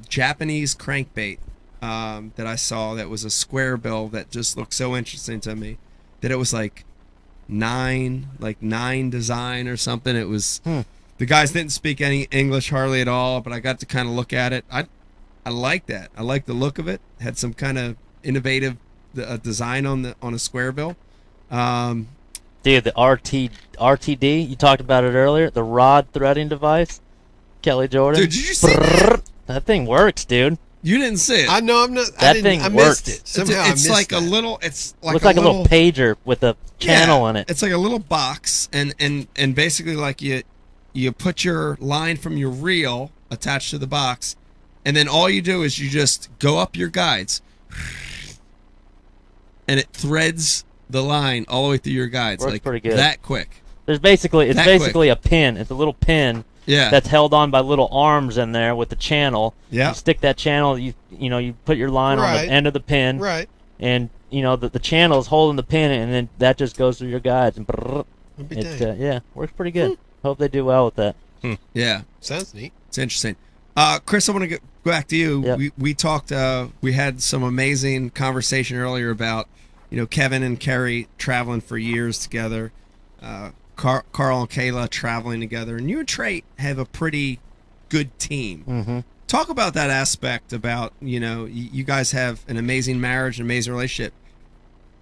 Japanese crankbait that I saw that was a square bill that just looked so interesting to me that it was like nine design or something. It was the guys didn't speak any English hardly at all, but I got to kind of look at it. I like that. I like the look of it. Had some kind of innovative design on a square bill. Dude, the RTD. You talked about it earlier. The rod threading device. Kelly Jordan. Dude, did you see that? That thing works, dude. You didn't see it. I know I'm not. That I didn't. thing I works. missed it. Somehow I It's missed like that. a little. It's like Looks like a little pager with a channel in it. It's like a little box, and basically like you put your line from your reel attached to the box, and then all you do is you just go up your guides, and it threads the line all the way through your guides. Works like pretty good. that quick. It's basically That a pin. It's a little pin that's held on by little arms in there with the channel. Yeah. You stick that channel. You put your line on the end of the pin. Right. And the channel is holding the pin, and then that just goes through your guides, and works pretty good. Hope they do well with that. Yeah, sounds neat. It's interesting. Chris, I want to go back to you. Yep. We talked. We had some amazing conversation earlier about Kevin and Kerry traveling for years together. Carl and Kayla traveling together, and you and Trey have a pretty good team. Mm-hmm. Talk about that aspect about, you guys have an amazing marriage, an amazing relationship,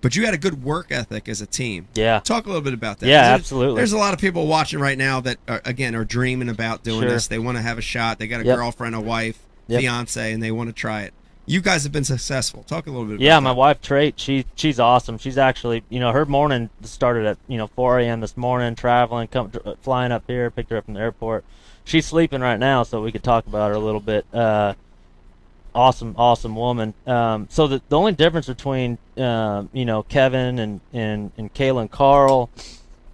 but you had a good work ethic as a team. Yeah. Talk a little bit about that. Yeah, absolutely. There's a lot of people watching right now that, are dreaming about doing this. They want to have a shot. They got a girlfriend, a wife, fiance, and they want to try it. You guys have been successful. Talk a little bit about that. Yeah, my wife, Trey, she's awesome. She's actually, her morning started at, 4 a.m. this morning, traveling, flying up here, picked her up from the airport. She's sleeping right now, so we could talk about her a little bit. Awesome woman. So the only difference between, Kevin and Kayla and Carl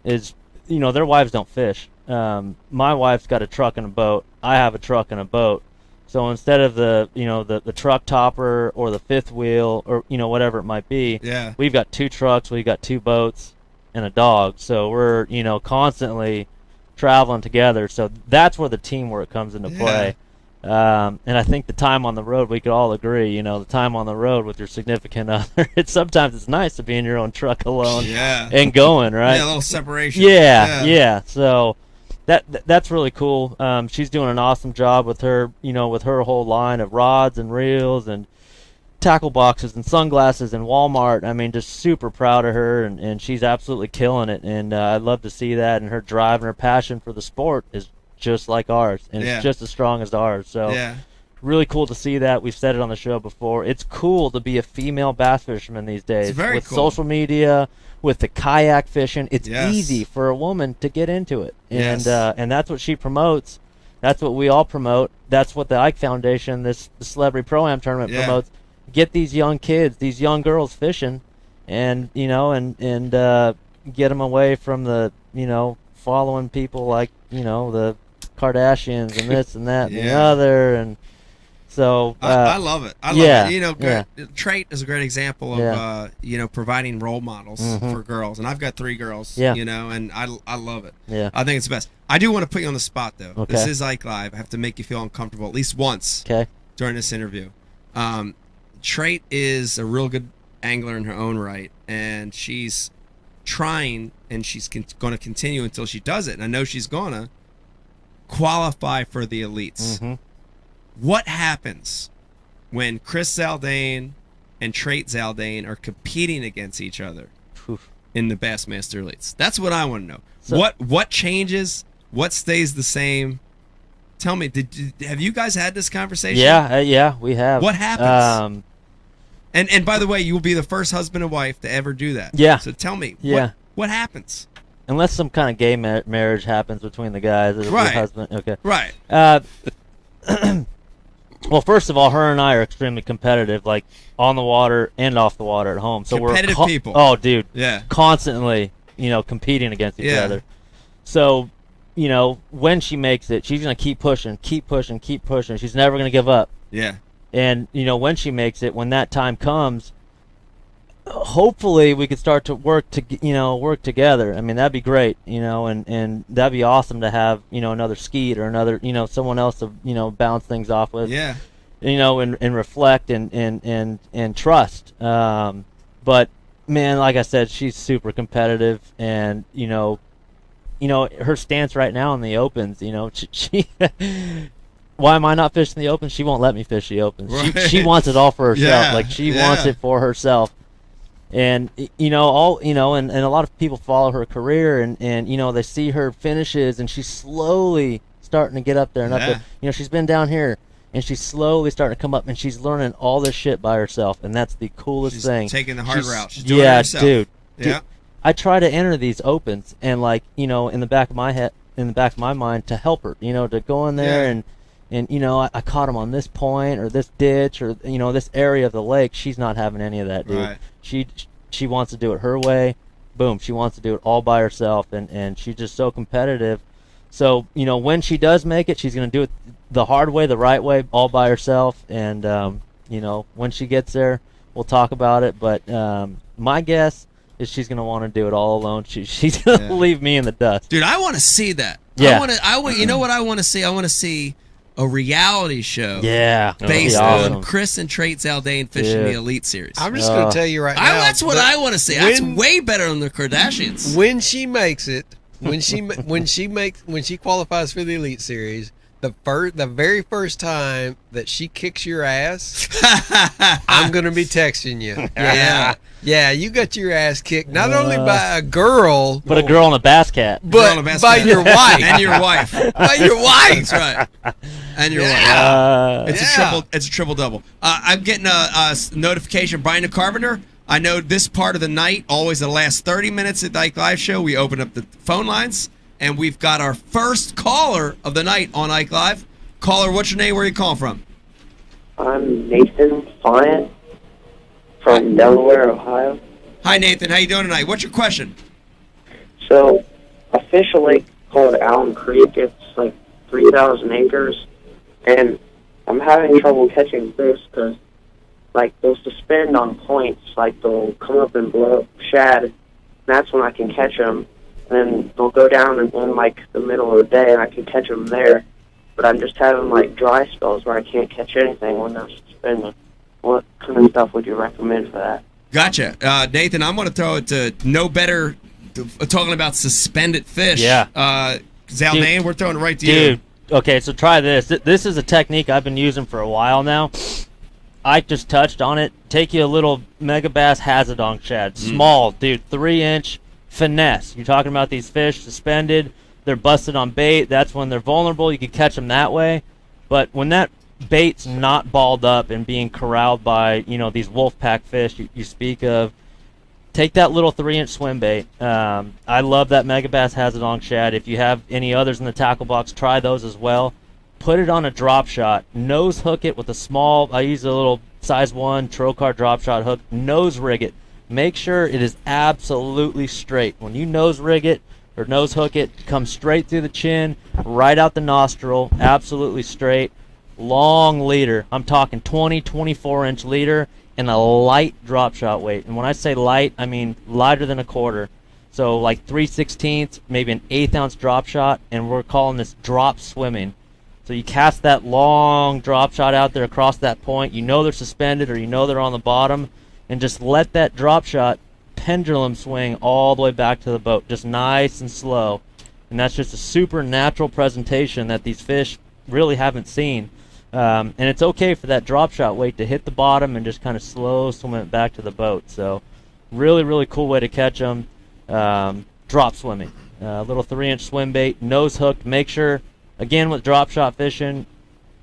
is, their wives don't fish. My wife's got a truck and a boat. I have a truck and a boat. So instead of the truck topper or the fifth wheel or, whatever it might be, we've got 2 trucks, we've got 2 boats and a dog. So we're, constantly traveling together. So that's where the teamwork comes into play. And I think the time on the road, we could all agree, the time on the road with your significant other, sometimes it's nice to be in your own truck alone and going, right? Yeah, a little separation. Yeah. So that's really cool. She's doing an awesome job with her, with her whole line of rods and reels and tackle boxes and sunglasses and Walmart. I mean, just super proud of her, and she's absolutely killing it. And I'd love to see that. And her drive and her passion for the sport is just like ours, and it's just as strong as ours. So really cool to see that. We've said it on the show before. It's cool to be a female bass fisherman these days. It's very with cool. Social media, with the kayak fishing. It's easy for a woman to get into it, and that's what she promotes. That's what we all promote. That's what the Ike Foundation, the Celebrity Pro-Am tournament promotes. Get these young kids, these young girls fishing, and and get them away from the following people like the Kardashians and this and that and the other, and so I love it. I love it. Trait is a great example of providing role models for girls, and I've got 3 girls. And I love it. Yeah, I think it's the best. I do want to put you on the spot though. Okay. This is Ike Live. I have to make you feel uncomfortable at least once during this interview. Trait is a real good angler in her own right, and she's trying, and she's going to continue until she does it. And I know she's going to qualify for the elites. What happens when Chris Zaldain and Trait Zaldain are competing against each other in the Bassmaster Elites? That's what I want to know. So, what changes? What stays the same? Tell me, have you guys had this conversation? Yeah, we have. What happens? And by the way, you will be the first husband and wife to ever do that. Yeah. So tell me, what happens? Unless some kind of gay marriage happens between the guys, it'll be husband. Okay. Right. Well, first of all, her and I are extremely competitive, like on the water and off the water at home. So competitive we're people. Oh, dude. Yeah. Constantly, competing against each other. So, when she makes it, she's gonna keep pushing. She's never gonna give up. Yeah. And when she makes it, when that time comes, hopefully we could start to work together. I mean, that'd be great, and that'd be awesome to have another Skeet or another someone else to bounce things off with. Yeah. And reflect and trust. But man, like I said, she's super competitive, and her stance right now in the opens. She why am I not fishing the open? She won't let me fish the open. Right. She wants it all for herself. She wants it for herself. And and a lot of people follow her career, and they see her finishes, and she's slowly starting to get up there and up there. She's been down here, and she's slowly starting to come up, and she's learning all this shit by herself, and that's the coolest thing. Taking the hard route. She's doing it herself. Dude. I try to enter these opens, and in the back of my head, in the back of my mind, to help her, to go in there and I caught him on this point or this ditch or this area of the lake. She's not having any of that, dude. Right. She wants to do it her way. Boom, she wants to do it all by herself, and she's just so competitive. So, when she does make it, she's going to do it the hard way, the right way, all by herself. And, when she gets there, we'll talk about it. But my guess is she's going to want to do it all alone. She's going to leave me in the dust. Dude, I want to see that. Yeah. I want. You know what I want to see? I want to see a reality show. Yeah. Based awesome. on Chris and Trait Zaldain fishing the Elite Series. I'm just going to tell you right now. That's what I want to see. That's way better than the Kardashians. When she makes it, when she qualifies for the Elite Series, the very first time that she kicks your ass, I'm gonna be texting you. Yeah, you got your ass kicked not only by a girl, but a girl on a bass cat, but by your wife and your wife. By your wife, that's right. And your wife. It's a triple double. I'm getting a notification. Brian the Carpenter. I know this part of the night, always the last 30 minutes at the Ike Live show, we open up the phone lines. And we've got our first caller of the night on Ike Live. Caller, what's your name? Where are you calling from? I'm Nathan Fine from Delaware, Ohio. Hi, Nathan. How you doing tonight? What's your question? So, I fish a lake called Allen Creek. It's like 3,000 acres. And I'm having trouble catching fish because, like, they'll suspend on points. Like, they'll come up and blow up shad. And that's when I can catch them. And they'll go down in like the middle of the day, and I can catch them there. But I'm just having like dry spells where I can't catch anything when they're suspended. What kind of stuff would you recommend for that? Gotcha, Nathan. I'm going to throw it to no better. Talking about suspended fish. Yeah. Zaldain, we're throwing it right to you. Dude, okay, so try this. This is a technique I've been using for a while now. I just touched on it. Take you a little Megabass Hazardong shad, small, dude, 3-inch. Finesse. You're talking about these fish suspended. They're busted on bait. That's when they're vulnerable. You can catch them that way. But when that bait's not balled up and being corralled by, these wolf pack fish you speak of, take that little 3-inch swim bait. I love that Megabass Hazardong shad. If you have any others in the tackle box, try those as well. Put it on a drop shot. Nose hook it with a small, I use a little size 1 Trocar drop shot hook. Nose rig it. Make sure it is absolutely straight. When you nose rig it or nose hook it, come straight through the chin, right out the nostril, absolutely straight. Long leader. I'm talking 20, 24-inch leader and a light drop shot weight. And when I say light, I mean lighter than a quarter. So like 3/16, maybe an 1/8 ounce drop shot, and we're calling this drop swimming. So you cast that long drop shot out there across that point. You know they're suspended or you know they're on the bottom. And just let that drop shot pendulum swing all the way back to the boat, just nice and slow. And that's just a super natural presentation that these fish really haven't seen. And it's okay for that drop shot weight to hit the bottom and just kind of slow swim it back to the boat. So really, really cool way to catch them. Drop swimming. Little 3-inch swim bait, nose hooked. Make sure, again with drop shot fishing,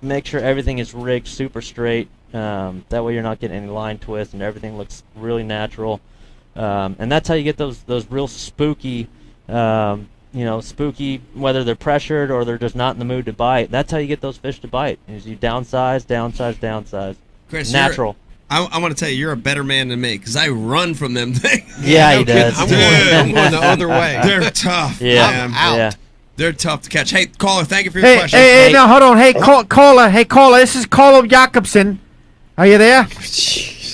make sure everything is rigged super straight. That way you're not getting any line twists and everything looks really natural. And that's how you get those real spooky, spooky, whether they're pressured or they're just not in the mood to bite. That's how you get those fish to bite, is you downsize. Chris, natural. I want to tell you, you're a better man than me because I run from them things. Yeah, he does. I'm going the other way. They're tough. Yeah. Man. Yeah. They're tough to catch. Hey, caller, thank you for your question. Hey, now hold on. Hey, caller, this is Carlo Jacobson. Are you there?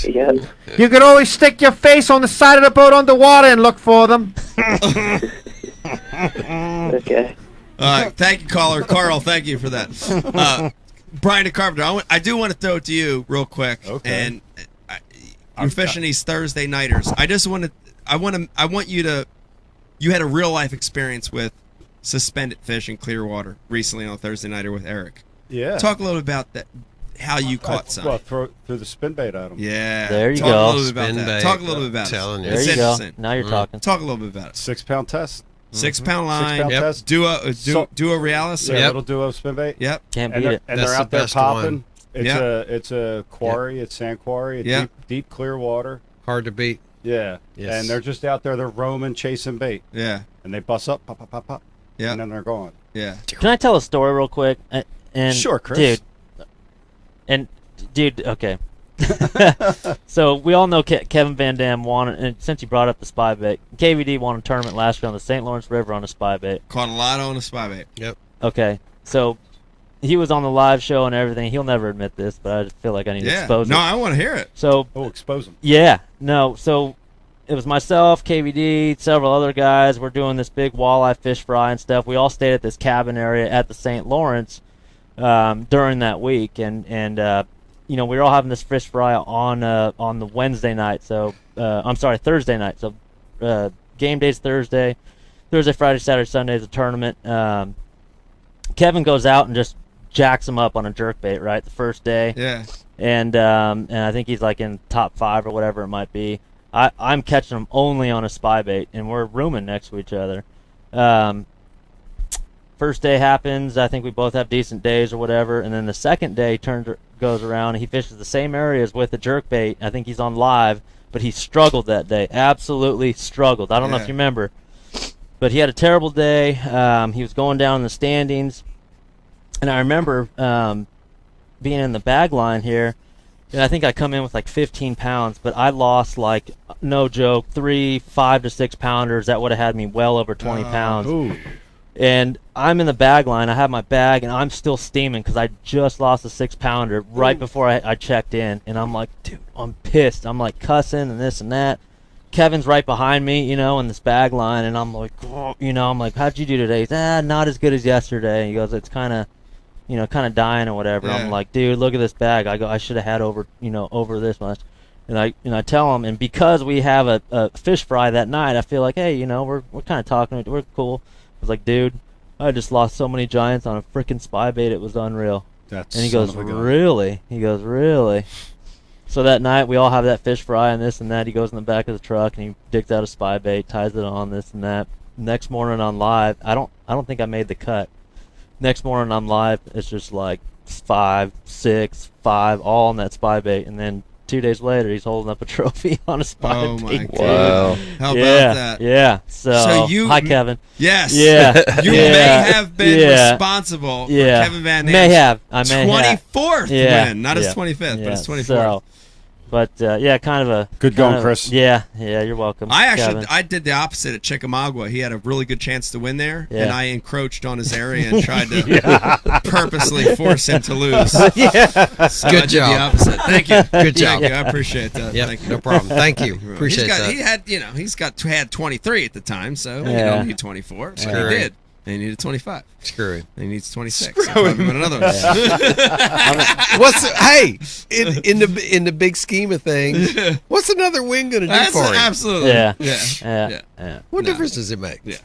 Yeah. You can always stick your face on the side of the boat underwater and look for them. Okay. Thank you, caller. Carl, thank you for that. Brian the Carpenter, I do want to throw it to you real quick. Okay. And you're fishing these Thursday nighters. I want you to, you had a real life experience with suspended fish in clear water recently on a Thursday nighter with Eric. Yeah. Talk a little bit about that. How you caught some? Well, through the spin bait at them. Yeah. There you Talk go. a little bit about Spin that. bait. Talk a little bit about Telling it. you. There It's you go. interesting. Now you're talking. Talk a little bit about it. 6-pound test. 6-pound line. 6-pound Yep. test. Duo Realis. Yeah, Yep. little duo spin bait. Yep. Can't And beat they're, it. and That's they're the out there best popping. one. It's a quarry. It's sand quarry. It's Yep. deep clear water. Hard to beat. Yeah. Yes. And they're just out there. They're roaming, chasing bait. Yeah. And they bust up, pop, pop, pop, pop. Yeah. And then they're gone. Yeah. Can I tell a story real quick? And Sure, Chris. Dude, okay. So we all know Kevin Van Dam won, and since you brought up the spy bait, KVD won a tournament last year on the St. Lawrence River on a spy bait. Caught a lot on a spy bait. Yep. Okay, so he was on the live show and everything. He'll never admit this, but I just feel like I need to expose him. No, I want to hear it. So expose him. Yeah, no. So it was myself, KVD, several other guys. We're doing this big walleye fish fry and stuff. We all stayed at this cabin area at the St. Lawrence during that week, and we were all having this fish fry on the Wednesday night. So I'm sorry, Thursday night. So game day's Thursday, Friday, Saturday, Sunday is a tournament. Kevin goes out and just jacks him up on a jerkbait, right, the first day. Yeah. And I think he's like in top 5 or whatever it might be. I'm catching him only on a spy bait, and we're rooming next to each other. First day happens. I think we both have decent days or whatever. And then the second day goes around, and he fishes the same areas with a jerkbait. I think he's on live, but he struggled that day. Absolutely struggled. I don't know if you remember. But he had a terrible day. He was going down in the standings. And I remember being in the bag line here, and I think I come in with like 15 pounds, but I lost, like, no joke, 3 5 to 6 pounders. That would have had me well over 20 pounds. Ooh. And I'm in the bag line. I have my bag, and I'm still steaming because I just lost a 6-pounder right before I checked in. And I'm like, dude, I'm pissed. I'm like cussing and this and that. Kevin's right behind me, in this bag line, and I'm like, I'm like, how'd you do today? He's, not as good as yesterday. He goes, it's kind of dying or whatever. Yeah. I'm like, dude, look at this bag. I go, I should have had over this much. And I tell him, and because we have a fish fry that night, I feel like, hey, we're kind of talking, we're cool. I was like, dude, I just lost so many giants on a freaking spy bait, it was unreal. And he goes, really? He goes, really? So that night we all have that fish fry and this and that. He goes in the back of the truck and he digs out a spy bait, ties it on, this and that. Next morning on live, I don't think I made the cut. Next morning on live, it's just like 5, 6, 5, all on that spy bait, and then 2 days later, he's holding up a trophy on a spy bait. Oh my too. Wow! How about that? Yeah. So you, hi, Kevin. Yes. Yeah. You may have been responsible for Kevin Van Dam's may have. I may 24th win, not his 25th, but his 24th. So, but kind of a good going, Chris. Yeah, you're welcome. I did the opposite at Chickamauga. He had a really good chance to win there, and I encroached on his area and tried to purposely force him to lose. So good I job. did the opposite. Thank you. Good job. Thank you. I appreciate that. Yep, Thank you. no problem. Thank you. Appreciate that. He had 23 at the time, so you don't need 24. So he did. And he needed 25. Screw it. And he needs 26. So another one. In the big scheme of things? What's another win going to do for him? Absolutely. Yeah. What difference does it make? Yeah.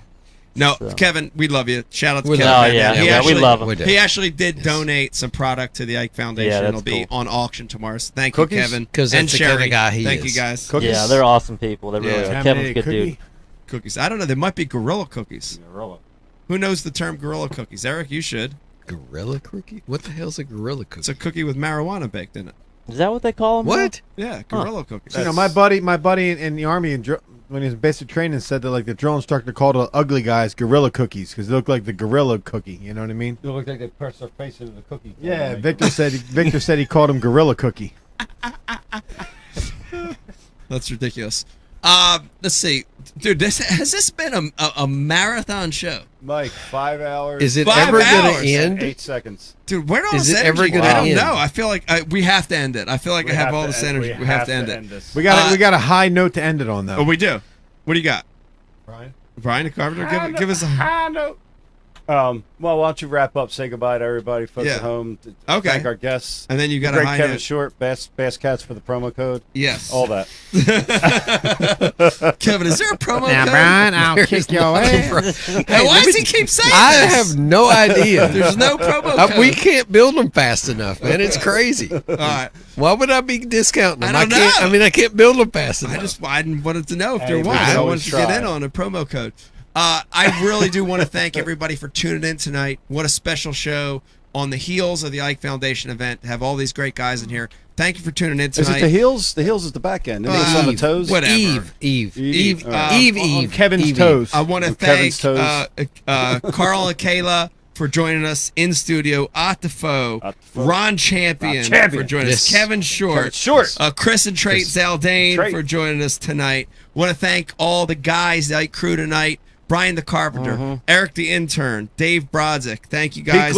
No, So. Kevin, we love you. Shout out to We Kevin. love him. We love him. He actually did donate some product to the Ike Foundation. Yeah, that's It'll be cool. on auction tomorrow. So thank Cookies? you, Kevin. Because and that's the Sherry. kind of guy he Thank is. you, guys. Cookies? Yeah, they're awesome people. They really Yeah. are. Kevin's a good dude. Cookies. I don't know. They might be gorilla cookies. Who knows the term gorilla cookies? Eric, you should. Gorilla cookie? What the hell's a gorilla cookie? It's a cookie with marijuana baked in it. Is that what they call them? What? Yeah, gorilla cookies. My buddy in the Army, when he was in basic training, said that like the drill instructor called the ugly guys gorilla cookies because they look like the gorilla cookie. You know what I mean? They look like they press their face into the cookie. Yeah, Victor said he called him gorilla cookie. That's ridiculous. Let's see, dude. Has this been a marathon show? Mike, 5 hours. Is it 5 ever going hours. to end? 8 seconds. Dude, where all Is this it energy? ever gonna I don't end? know. I feel like we have to end it. I feel like I have all this energy. We have to end it. this. We got a high note to end it on though. Oh, we do. What do you got, Brian the Carpenter? Give us a high note. Well, why don't you wrap up? Say goodbye to everybody, folks Yeah. at home. Okay. Thank our guests. and then you got Greg a high Kevin note. Short, Bass Cats for the promo code. Yes. All that. Kevin, is there a promo Now, code? Brian, I'll kick your ass. Hey, why does he keep saying I this? have no idea. There's no promo code. We can't build them fast enough, man. It's crazy. All right. Why would I be discounting them? I don't can't. know. I mean, I can't build them fast enough. I wanted to know if there Hey, was. we I always wanted to get try. in on a promo code. I really do want to thank everybody for tuning in tonight. What a special show on the heels of the Ike Foundation event. To have all these great guys in here. Thank you for tuning in Is tonight. it the heels? The heels is the back end. And it's on the toes. Whatever. on Kevin's Evie. toes. I want to On thank Kevin's toes. Carl and Kayla for joining us in studio. Attifo, Ron Champion for joining us. Kevin Short. Chris and Trait Zaldain for joining us tonight. Want to thank all the guys, the Ike crew tonight. Brian the Carpenter, Eric the Intern, Dave Brodzik. Thank you guys.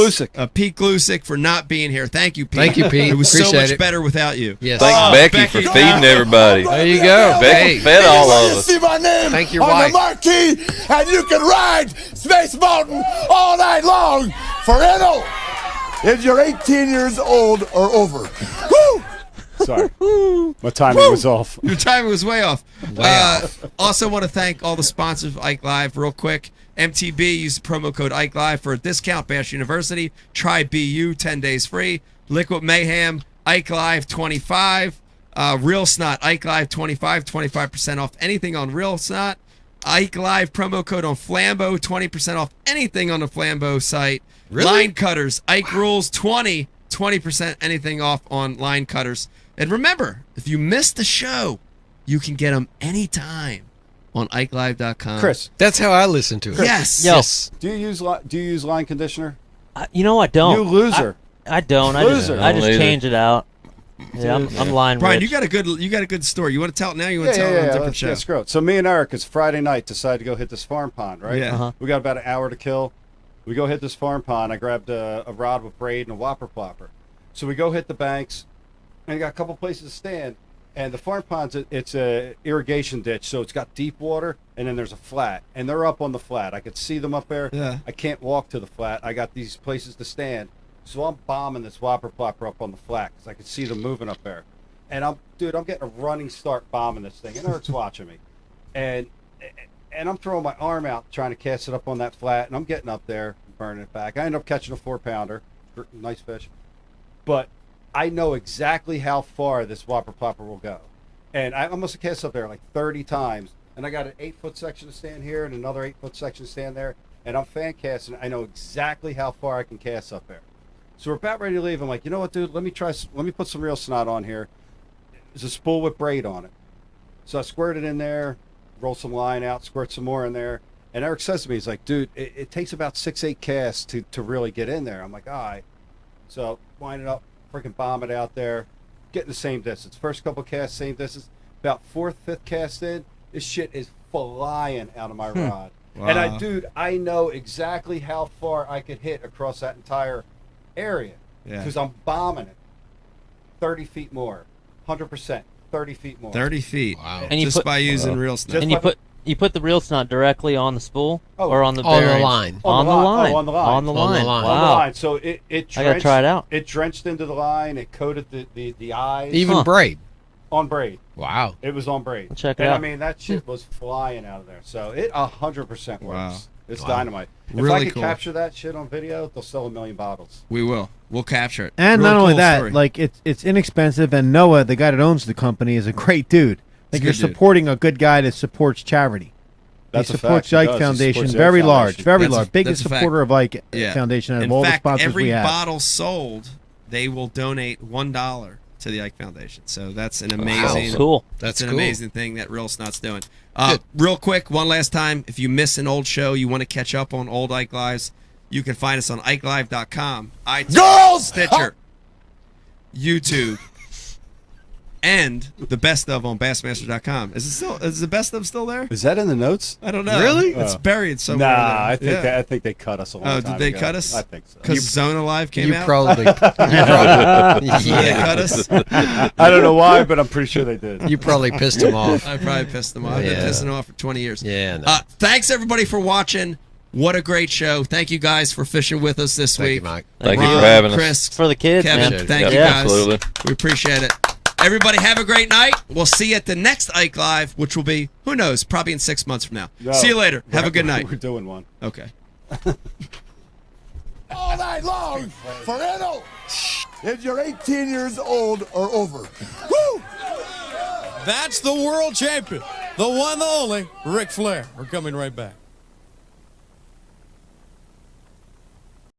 Pete Glusick for not being here. Thank you, Pete. Thank you, Pete. It was so much better without you. Yes. Thanks, Becky, for feeding everybody. There you go. Becky fed all of us. See my name Thank you, on wife. the marquee, and you can ride Space Mountain all night long for Eno if you're 18 years old or over. Woo! Sorry. My timing was off. Your timing was way off. Also want to thank all the sponsors of Ike Live real quick. MTB, use the promo code Ike Live for a discount. Bass University, try BU, 10 days free. Liquid Mayhem, Ike Live 25. Real Snot, Ike Live 25, 25% off anything on Real Snot. Ike Live promo code on Flambeau, 20% off anything on the Flambeau site. Really? Line Cutters, Ike Rules 20% anything off on line cutters. And remember, if you missed the show, you can get them anytime on IkeLive.com. Chris, That's how I listen to it. Yes. Yo. Yes. do you use line conditioner? You know I don't. You loser. I don't. Loser. I just Don't change it out. Yeah, I'm lying. Brian, rich. you got a good story. You want to tell it now? Or you want to tell it on a different show? Screw it. So me and Eric, it's Friday night, decided to go hit this farm pond, right? Yeah. We got about an hour to kill. We go hit this farm pond. I grabbed a rod with braid and a whopper plopper. So we go hit the banks, and I got a couple places to stand. And the farm pond's it's a irrigation ditch, so it's got deep water, and then there's a flat, and they're up on the flat. I could see them up there. Yeah. I can't walk to the flat. I got these places to stand, so I'm bombing this whopper plopper up on the flat because I could see them moving up there. And I'm getting a running start bombing this thing, and Eric's watching me, and I'm throwing my arm out trying to cast it up on that flat, and I'm getting up there, burning it back. I end up catching a 4-pounder, nice fish, but I know exactly how far this whopper plopper will go. And I must have cast up there like 30 times. And I got an 8-foot section to stand here and another 8-foot section to stand there. And I'm fan casting. I know exactly how far I can cast up there. So we're about ready to leave. I'm like, you know what, dude? Let me put some real snot on here. There's a spool with braid on it. So I squirt it in there, roll some line out, squirt some more in there. And Eric says to me, he's like, dude, it takes about 6-8 casts to really get in there. I'm like, all right. So wind it up. Freaking bomb it out there, getting the same distance. First couple casts, same distance. About 4th, 5th cast in, this shit is flying out of my rod. Wow. And I know exactly how far I could hit across that entire area because I'm bombing it 30 feet more, 100%, 30 feet more. 30 feet. Wow. And Just by using Real Snot. And you put the real snot directly on the spool or on the On the bearing? line. On the line. Oh, on the line. On the line. line. Wow. On the line. So it drenched, I gotta try it out. It drenched into the line. It coated the eyes. Even braid. On braid. Wow. It was on braid. Check it and out. I mean, that shit was flying out of there. So it 100% works. Wow. It's dynamite. If Really I could cool. capture that shit on video, they'll sell 1 million bottles. We will. We'll capture it. And Real not only cool that, story. like it's inexpensive, and Noah, the guy that owns the company, is a great dude. Like a you're good dude. supporting a good guy that supports charity. That's he a supports fact. the He Ike does. He Foundation, supports the very Ike large, Foundation. very That's a- large, biggest that's a fact. supporter of Ike Yeah. Foundation out of In all fact, the sponsors every we have. bottle sold, they will donate $1 to the Ike Foundation. So that's an amazing, Cool. That's an cool. amazing thing that Real Snot's doing. Real quick, one last time, if you miss an old show, you want to catch up on old Ike Lives, you can find us on IkeLive.com, iTunes, Girls! Stitcher, YouTube, and the best of on Bassmaster.com. Is the best of still there? Is that in the notes? I don't know. Really? It's buried somewhere. Nah, there. I think Yeah. I think they cut us a long Oh, time did they ago. cut us? I think so. Because Zone Alive came You out. probably, Did they cut us? I don't know why, but I'm pretty sure they did. you probably pissed him off. I probably pissed them off. I've been Yeah. pissing them off for 20 years. Yeah, no. Thanks everybody for watching. What a great show. Thank you guys for fishing with us this Thank you, week. Mike. Thank you Ron, for having us. Chris, For the kids, Kevin, man. thank you Yeah, guys. absolutely. We appreciate it. Everybody have a great night. We'll see you at the next Ike Live, which will be, who knows, probably in 6 months from now. No. See you later. Have a good night. We're doing one. Okay. all night long for Eno if you're 18 years old or over. Woo! That's the world champion, the one, the only, Ric Flair. We're coming right back.